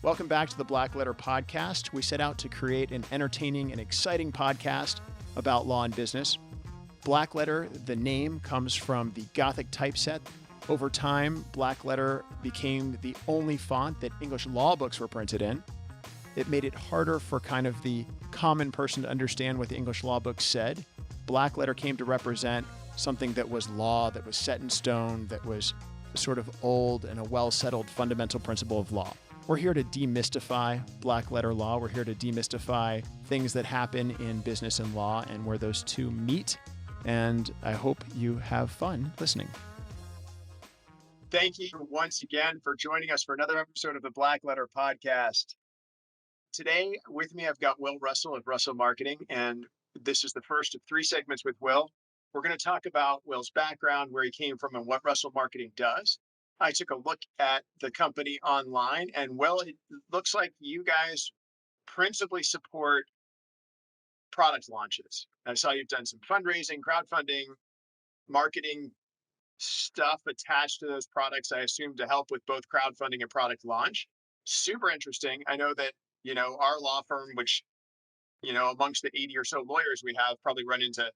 Welcome back to the Blackletter podcast. We set out to create an entertaining and exciting podcast about law and business. Blackletter, the name, comes from the Gothic typeset. Over time, Blackletter became the only font that English law books were printed in. It made it harder for kind of the common person to understand what the English law books said. Blackletter came to represent something that was law, that was set in stone, that was sort of old and a well-settled fundamental principle of law. We're here to demystify black-letter law. We're here to demystify things that happen in business and law and where those two meet. And I hope you have fun listening. Thank you once again for joining us for another episode of the Blackletter podcast. Today with me, I've got Will Russell of Russell Marketing, and this is the first of 3 segments with Will. We're going to talk about Will's background, where he came from, and what Russell Marketing does. I took a look at the company online, and well, it looks like you guys principally support product launches. I saw you've done some fundraising, crowdfunding, marketing stuff attached to those products, I assume, to help with both crowdfunding and product launch. Super interesting. I know that, our law firm, which, amongst the 80 or so lawyers we have, probably run into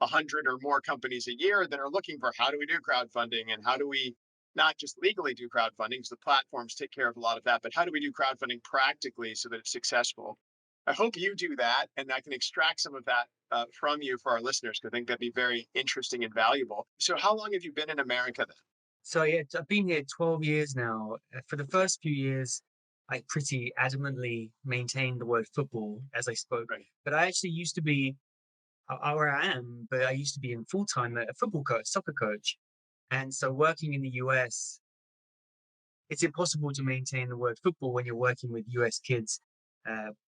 100 or more companies a year that are looking for how do we do crowdfunding and how do we not just legally do crowdfunding, because the platforms take care of a lot of that, but how do we do crowdfunding practically so that it's successful? I hope you do that, and I can extract some of that from you for our listeners, because I think that'd be very interesting and valuable. So how long have you been in America then? So yeah, I've been here 12 years now. For the first few years, I pretty adamantly maintained the word football as I spoke. Right. But I actually used to be, where I am, but I used to be in full-time a football coach, soccer coach. And so working in the US, it's impossible to maintain the word football when you're working with US kids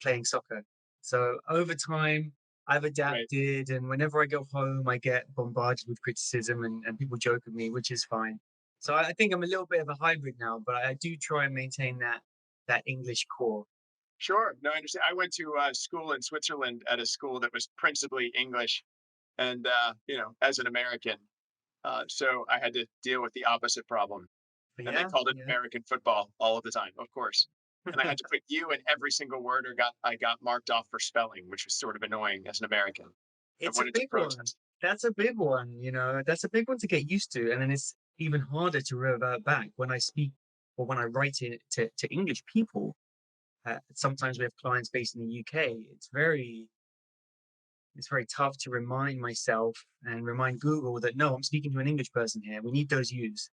playing soccer. So over time, I've adapted, and whenever I go home, I get bombarded with criticism and people joke at me, which is fine. So I think I'm a little bit of a hybrid now, but I do try and maintain that English core. Sure. No, I understand. I went to school in Switzerland at a school that was principally English, and as an American, so I had to deal with the opposite problem. But And they yeah, called it yeah. American football all of the time, of course. And I had to put you in every single word, or I got marked off for spelling, which was sort of annoying as an American. I It's a wanted to big one. protest. That's a big one, that's a big one to get used to. And then it's even harder to revert back when I speak or when I write it to English people. Sometimes we have clients based in the UK. It's very tough to remind myself and remind Google that no, I'm speaking to an English person here. We need those U's.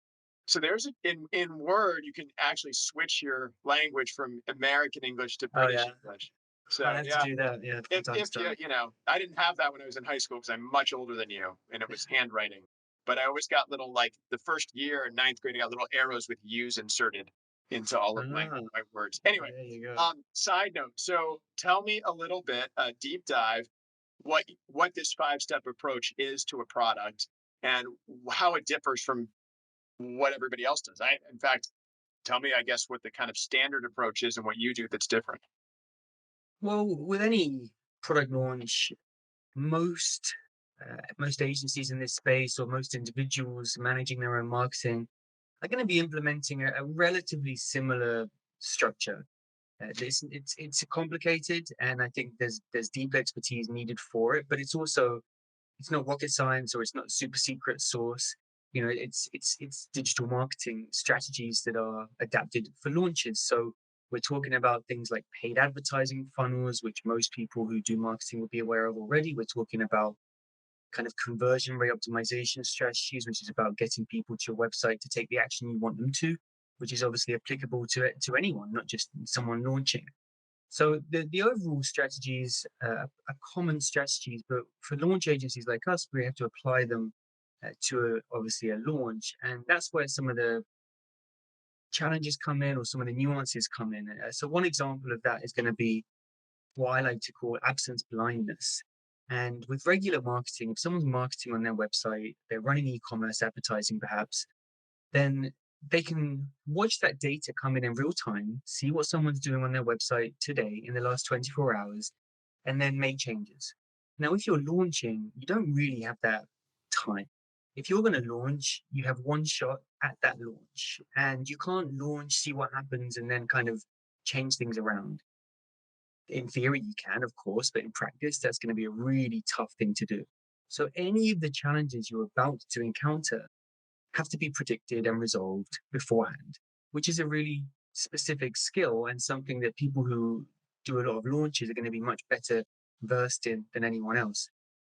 So in Word, you can actually switch your language from American English to Oh British yeah, English. I So have to yeah, do that. Yeah, from if time to if you time. I didn't have that when I was in high school because I'm much older than you, and it was handwriting. But I always got little, like, the first year in ninth grade, I got little arrows with U's inserted into all of my Ah, words. Anyway, there you go. side note. So tell me a little bit, a deep dive, what this 5-step approach is to a product and how it differs from what everybody else does. In fact, tell me, I guess, what the kind of standard approach is and what you do that's different. Well, with any product launch, most agencies in this space or most individuals managing their own marketing are going to be implementing a relatively similar structure. It's complicated, and I think there's deep expertise needed for it. But it's not rocket science, or it's not super secret sauce. It's digital marketing strategies that are adapted for launches. So we're talking about things like paid advertising funnels, which most people who do marketing will be aware of already. We're talking about kind of conversion rate optimization strategies, which is about getting people to your website to take the action you want them to, which is obviously applicable to anyone, not just someone launching. So the overall strategies are common strategies, but for launch agencies like us, we have to apply them to obviously a launch, and that's where some of the challenges come in, or some of the nuances come in. So one example of that is going to be what I like to call absence blindness. And with regular marketing, if someone's marketing on their website, they're running e-commerce advertising perhaps, then they can watch that data come in real time, see what someone's doing on their website today in the last 24 hours, and then make changes. Now, if you're launching, you don't really have that time. If you're going to launch, you have one shot at that launch, and you can't launch, see what happens, and then kind of change things around. In theory, you can, of course, but in practice, that's going to be a really tough thing to do. So, any of the challenges you're about to encounter have to be predicted and resolved beforehand, which is a really specific skill and something that people who do a lot of launches are going to be much better versed in than anyone else.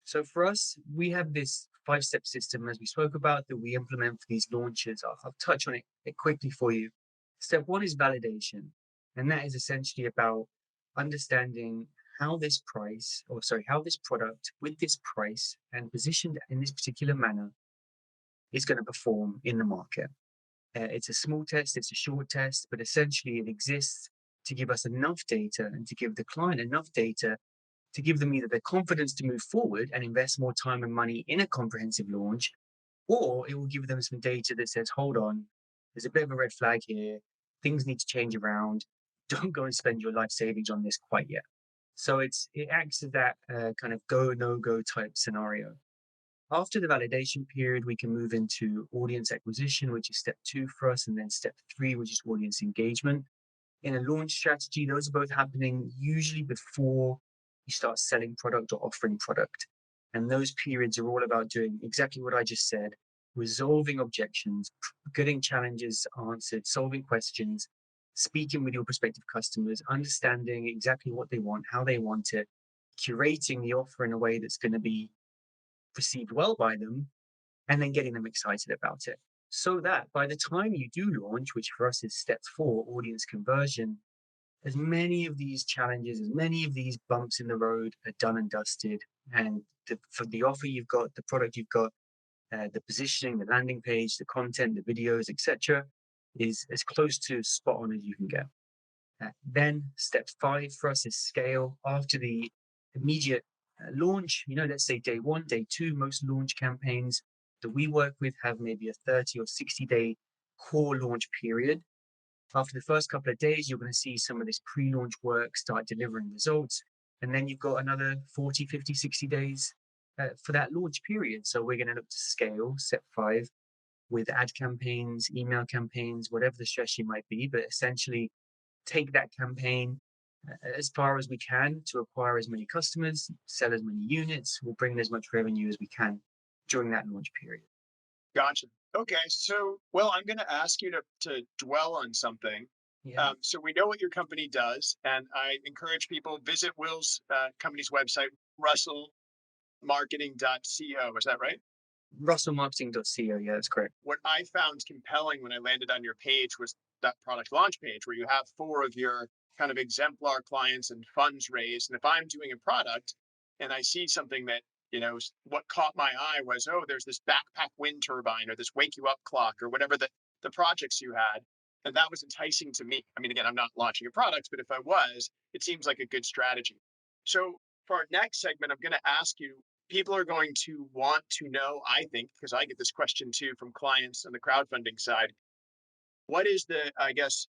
So for us, we have this 5-step system, as we spoke about, that we implement for these launches. I'll touch on it quickly for you. Step one is validation. And that is essentially about understanding how this how this product with this price and positioned in this particular manner is going to perform in the market. It's a small test, it's a short test, but essentially it exists to give us enough data and to give the client enough data to give them either the confidence to move forward and invest more time and money in a comprehensive launch, or it will give them some data that says, hold on, there's a bit of a red flag here, things need to change around, don't go and spend your life savings on this quite yet. So it acts as that kind of go, no go type scenario. After the validation period, we can move into audience acquisition, which is step 2 for us, and then step 3, which is audience engagement. In a launch strategy, those are both happening usually before you start selling product or offering product. And those periods are all about doing exactly what I just said, resolving objections, getting challenges answered, solving questions, speaking with your prospective customers, understanding exactly what they want, how they want it, curating the offer in a way that's going to be perceived well by them, and then getting them excited about it. So that by the time you do launch, which for us is step 4, audience conversion, as many of these challenges, as many of these bumps in the road are done and dusted. And for the offer you've got, the product you've got, the positioning, the landing page, the content, the videos, etc., is as close to spot on as you can get. Then step 5 for us is scale. After the immediate launch, let's say day 1, day 2, most launch campaigns that we work with have maybe a 30 or 60-day core launch period. After the first couple of days, you're going to see some of this pre-launch work start delivering results. And then you've got another 40, 50, 60 days for that launch period. So we're going to look to scale step 5 with ad campaigns, email campaigns, whatever the strategy might be, but essentially take that campaign as far as we can to acquire as many customers, sell as many units, we'll bring in as much revenue as we can during that launch period. Gotcha. Okay. So, well, I'm going to ask you to dwell on something. Yeah. So we know what your company does, and I encourage people visit Will's company's website, russellmarketing.co. Is that right? russellmarketing.co. Yeah, that's correct. What I found compelling when I landed on your page was that product launch page where you have 4 of your kind of exemplar clients and funds raised. And if I'm doing a product and I see something that, what caught my eye was, oh, there's this backpack wind turbine or this wake you up clock or whatever the projects you had. And that was enticing to me. I mean, again, I'm not launching a product, but if I was, it seems like a good strategy. So for our next segment, I'm going to ask you, people are going to want to know, I think, because I get this question too from clients on the crowdfunding side, what is the, I guess,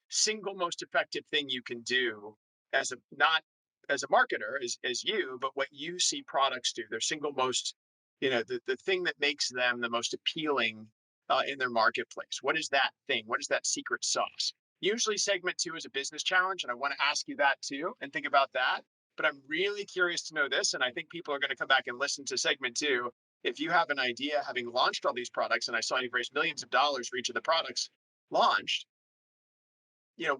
single most effective thing you can do as not as a marketer, as you, but what you see products do, their single most, the thing that makes them the most appealing in their marketplace. What is that thing? What is that secret sauce? Usually segment 2 is a business challenge, and I want to ask you that too and think about that. But I'm really curious to know this, and I think people are going to come back and listen to segment 2. If you have an idea, having launched all these products, and I saw you've raised millions of dollars for each of the products launched,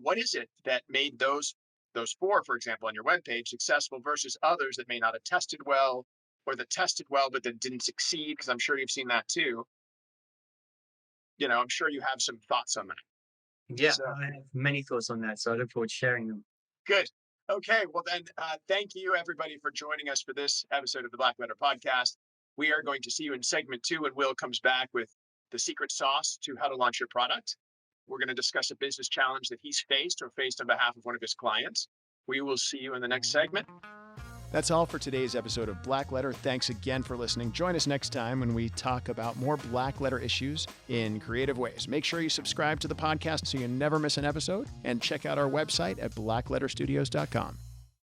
what is it that made those 4, for example, on your webpage successful versus others that may not have tested well, or that tested well but then didn't succeed? Because I'm sure you've seen that too. I'm sure you have some thoughts on that. Yeah, So I have many thoughts on that. So I look forward to sharing them. good. Okay, well then, thank you everybody for joining us for this episode of the Blackletter podcast. We are going to see you in segment 2 when Will comes back with the secret sauce to how to launch your product. We're going to discuss a business challenge that he's faced or faced on behalf of one of his clients. We will see you in the next segment. That's all for today's episode of Blackletter. Thanks again for listening. Join us next time when we talk about more Blackletter issues in creative ways. Make sure you subscribe to the podcast so you never miss an episode, and check out our website at blackletterstudios.com.